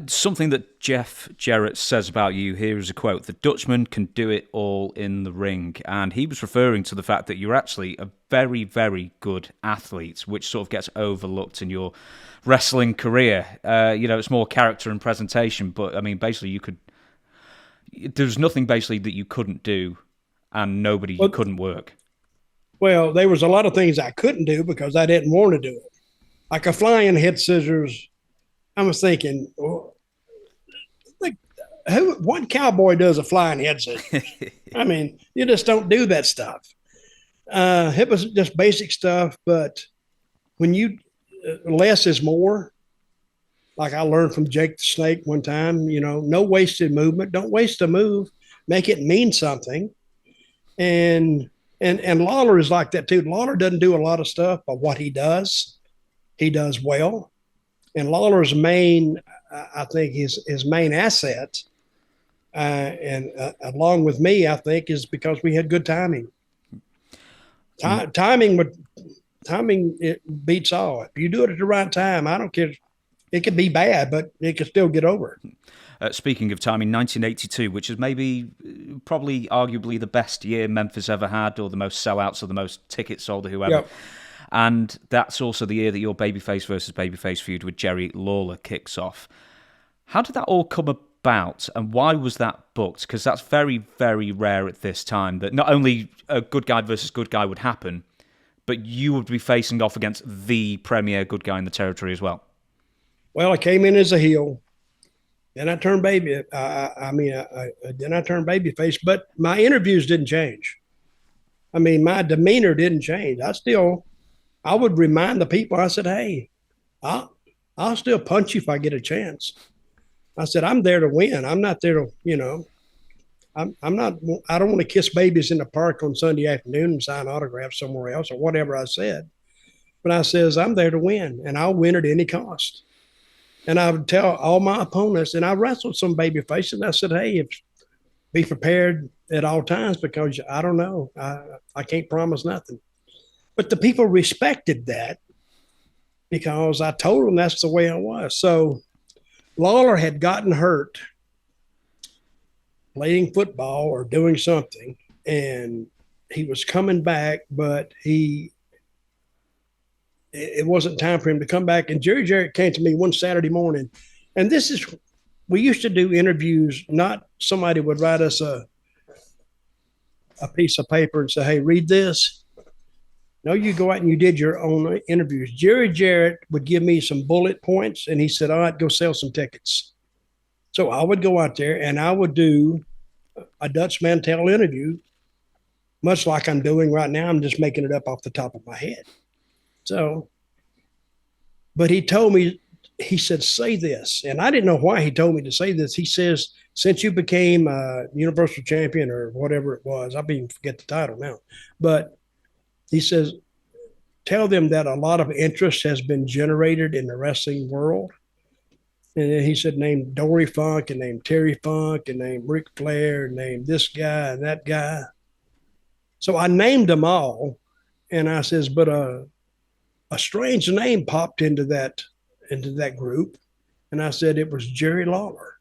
Something that Jeff Jarrett says about you here is a quote: "The Dutchman can do it all in the ring," and he was referring to the fact that you're actually a very, very good athlete, which sort of gets overlooked in your wrestling career. It's more character and presentation, but I mean, basically, there's nothing basically that you couldn't do, and nobody you Well, couldn't work. well, there was a lot of things I couldn't do because I didn't want to do it. Like a flying head scissors. I was thinking, oh, like, what cowboy does a flying head scissors? I mean, you just don't do that stuff. It was just basic stuff, but when you less is more. Like I learned from Jake the Snake one time, no wasted movement. Don't waste a move. Make it mean something. And Lawler is like that too. Lawler doesn't do a lot of stuff, but what he does well. And Lawler's main, I think, his main asset, and along with me, I think, is because we had good timing. Timing it beats all. If you do it at the right time, I don't care. It could be bad, but it could still get over. Speaking of time, in 1982, which is probably arguably the best year Memphis ever had, or the most sellouts, or the most tickets sold, or whoever. Yep. And that's also the year that your Babyface versus Babyface feud with Jerry Lawler kicks off. How did that all come about, and why was that booked? Because that's very, very rare at this time, that not only a good guy versus good guy would happen, but you would be facing off against the premier good guy in the territory as well. Well, I came in as a heel. Then I turned baby. Then I turned babyface. But my interviews didn't change. I mean, my demeanor didn't change. I would remind the people. I said, "Hey, I'll still punch you if I get a chance." I said, "I'm there to win. I'm not there to. I'm not. I don't want to kiss babies in the park on Sunday afternoon and sign autographs somewhere else or whatever I said. But I says I'm there to win, and I'll win at any cost." And I would tell all my opponents, and I wrestled some baby faces. I said, "Hey, be prepared at all times because I don't know. I can't promise nothing." But the people respected that because I told them that's the way I was. So Lawler had gotten hurt playing football or doing something, and he was coming back, but it wasn't time for him to come back. And Jerry Jarrett came to me one Saturday morning, and we used to do interviews. Not somebody would write us a piece of paper and say, "Hey, read this." No, you go out and you did your own interviews. Jerry Jarrett would give me some bullet points, and he said, "All right, go sell some tickets." So I would go out there and I would do a Dutch Mantell interview, much like I'm doing right now. I'm just making it up off the top of my head. So, but he told me, he said, "Say this." And I didn't know why he told me to say this. He says, "Since you became a Universal Champion or whatever it was, I even forget the title now, but he says, tell them that a lot of interest has been generated in the wrestling world." And then he said, name Dory Funk and name Terry Funk and name Ric Flair and name this guy and that guy. So I named them all. And I says, but a strange name popped into that group. And I said, it was Jerry Lawler.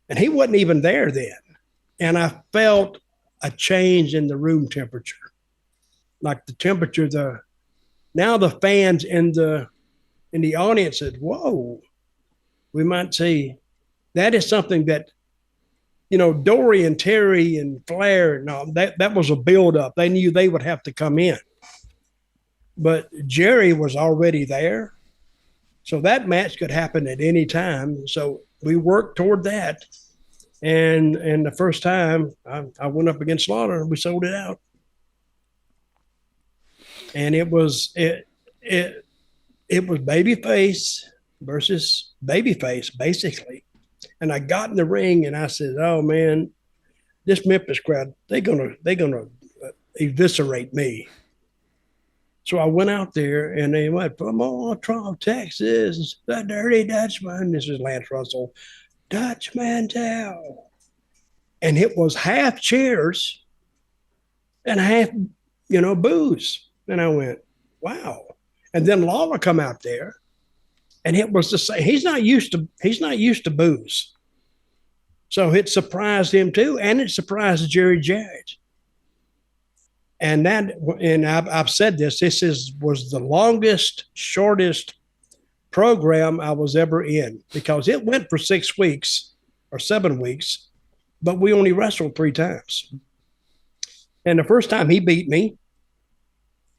And he wasn't even there then. And I felt a change in the room temperature. Like the temperature, now the fans in the audience said, "Whoa," we might say that is something that, Dory and Terry and Flair, no, that was a build-up. They knew they would have to come in. But Jerry was already there. So that match could happen at any time. So we worked toward that. And the first time I went up against Slaughter, we sold it out. And it was babyface versus babyface, basically. And I got in the ring and I said, "Oh man, this Memphis crowd, they're gonna eviscerate me." So I went out there and they went from Oil Trough, Texas, the Dirty Dutchman. This is Lance Russell, Dutch Mantell. And it was half cheers and half, booze. And I went, wow. And then Lawler come out there And it was the same. He's not used to booze. So it surprised him too, and it surprised Jerry Jarrett. And I've said this. Was the longest, shortest program I was ever in, because it went for 6 weeks or 7 weeks, but we only wrestled 3 times. And the first time he beat me,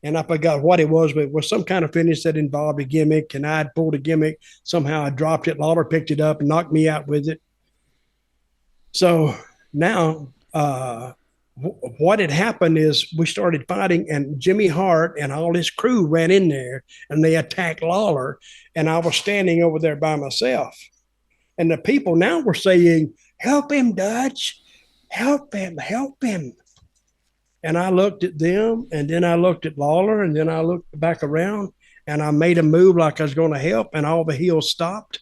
and I forgot what it was, but it was some kind of finish that involved a gimmick, and I had pulled a gimmick. Somehow I dropped it. Lawler picked it up and knocked me out with it. So now what had happened is we started fighting, and Jimmy Hart and all his crew ran in there, and they attacked Lawler, and I was standing over there by myself. And the people now were saying, "Help him, Dutch. Help him, help him." And I looked at them, and then I looked at Lawler, and then I looked back around, and I made a move like I was going to help, and all the heels stopped.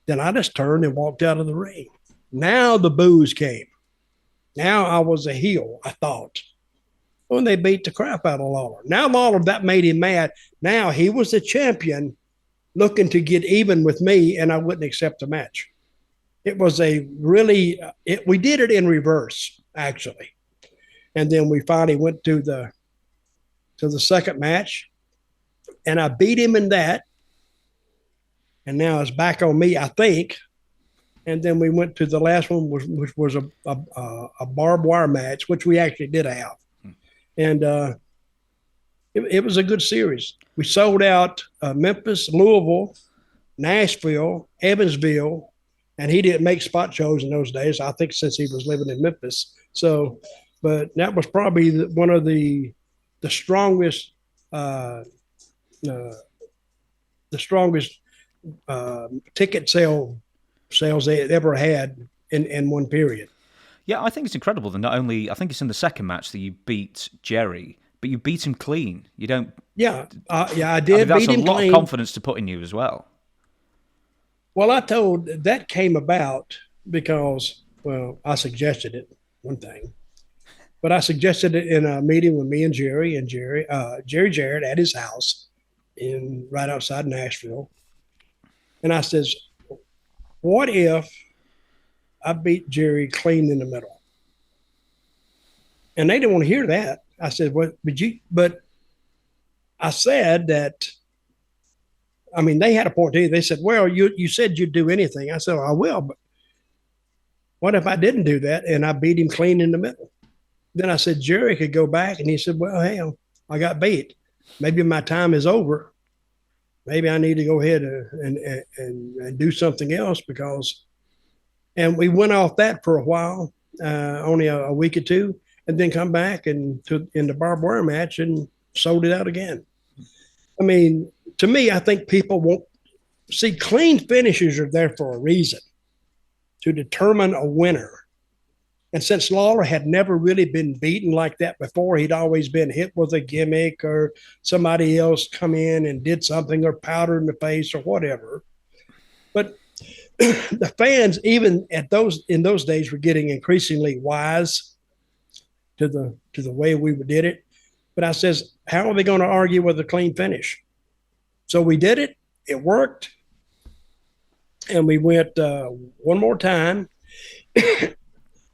Then I just turned and walked out of the ring. Now the boos came. Now I was a heel, I thought. When they beat the crap out of Lawler. Now Lawler, that made him mad. Now he was the champion looking to get even with me, and I wouldn't accept the match. It was we did it in reverse, actually. And then we finally went to the second match, and I beat him in that. And now it's back on me, I think. And then we went to the last one, which was a barbed wire match, which we actually did have. And it was a good series. We sold out Memphis, Louisville, Nashville, Evansville, and he didn't make spot shows in those days, I think, since he was living in Memphis. So, but that was probably one of the strongest ticket sales they had ever had in one period. Yeah, I think it's incredible that not only, I think it's in the second match that you beat Jerry, but you beat him clean. You don't. Yeah, I did. That's beat him a lot clean. of confidence to put in you as well. Well, that came about because, well, I suggested it, one thing, but I suggested it in a meeting with me and Jerry Jarrett at his house right outside Nashville. And I says, what if I beat Jerry clean in the middle? And they didn't want to hear that. I said, "What? But I said that. I mean, they had a point too. They said, well, you said you'd do anything. I said, I will, but what if I didn't do that and I beat him clean in the middle? Then I said, Jerry could go back, and he said, well, hell, I got beat. Maybe my time is over. Maybe I need to go ahead and do something else and we went off that for a while, only a week or two, and then come back in the barbed wire match and sold it out again. I mean, to me, I think people won't see clean finishes are there for a reason, to determine a winner. And since Lawler had never really been beaten like that before, he'd always been hit with a gimmick or somebody else come in and did something or powder in the face or whatever. But the fans, even in those days, were getting increasingly wise to the way we did it. But I says, how are they going to argue with a clean finish? So we did it. It worked. And we went one more time.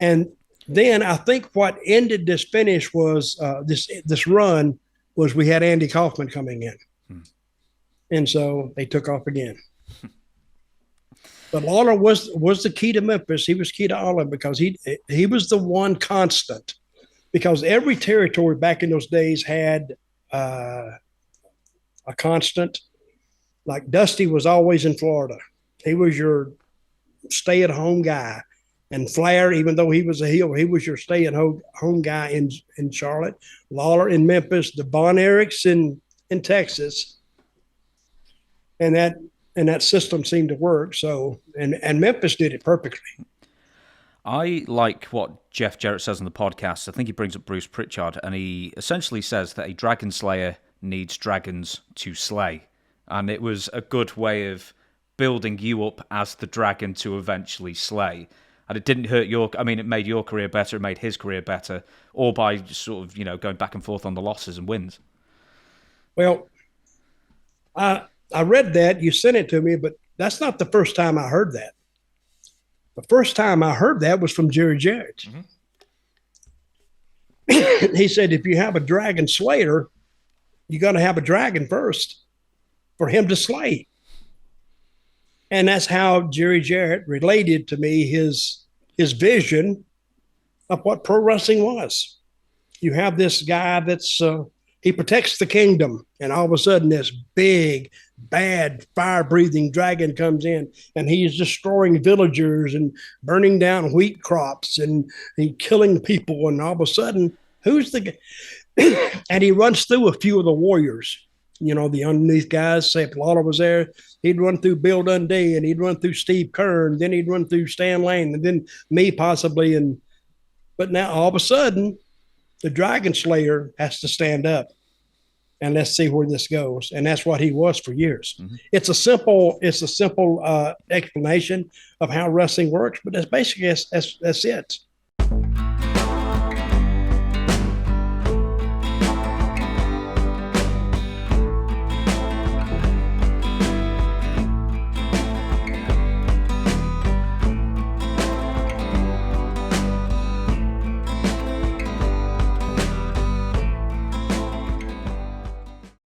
And then I think what ended this finish was this run was we had Andy Kaufman coming in. And so they took off again. But Lawler was the key to Memphis. He was key to all of them because he was the one constant. Because every territory back in those days had a constant. Like Dusty was always in Florida. He was your stay-at-home guy. And Flair, even though he was a heel, he was your stay-at-home guy in Charlotte. Lawler in Memphis, the Von Erichs in Texas. And that system seemed to work. So and Memphis did it perfectly. I like what Jeff Jarrett says on the podcast. I think he brings up Bruce Pritchard, and he essentially says that a dragon slayer needs dragons to slay. And it was a good way of building you up as the dragon to eventually slay. And it didn't hurt it made your career better, it made his career better, all by sort of, going back and forth on the losses and wins. Well, I read that. You sent it to me, but that's not the first time I heard that. The first time I heard that was from Jerry Jarrett. Mm-hmm. He said, if you have a dragon slayer, you got to have a dragon first for him to slay. And that's how Jerry Jarrett related to me his vision of what pro wrestling was. You have this guy that's he protects the kingdom, and all of a sudden this big, bad, fire-breathing dragon comes in, and he's destroying villagers and burning down wheat crops, and he killing people, and all of a sudden, who's the guy? And he runs through a few of the warriors. You know, the underneath guys, say if Lawler was there, he'd run through Bill Dundee, and he'd run through Steve Kern, then he'd run through Stan Lane, and then me possibly. But now all of a sudden, the Dragon Slayer has to stand up, and let's see where this goes. And that's what he was for years. Mm-hmm. It's a simple explanation of how wrestling works, but that's basically that's it.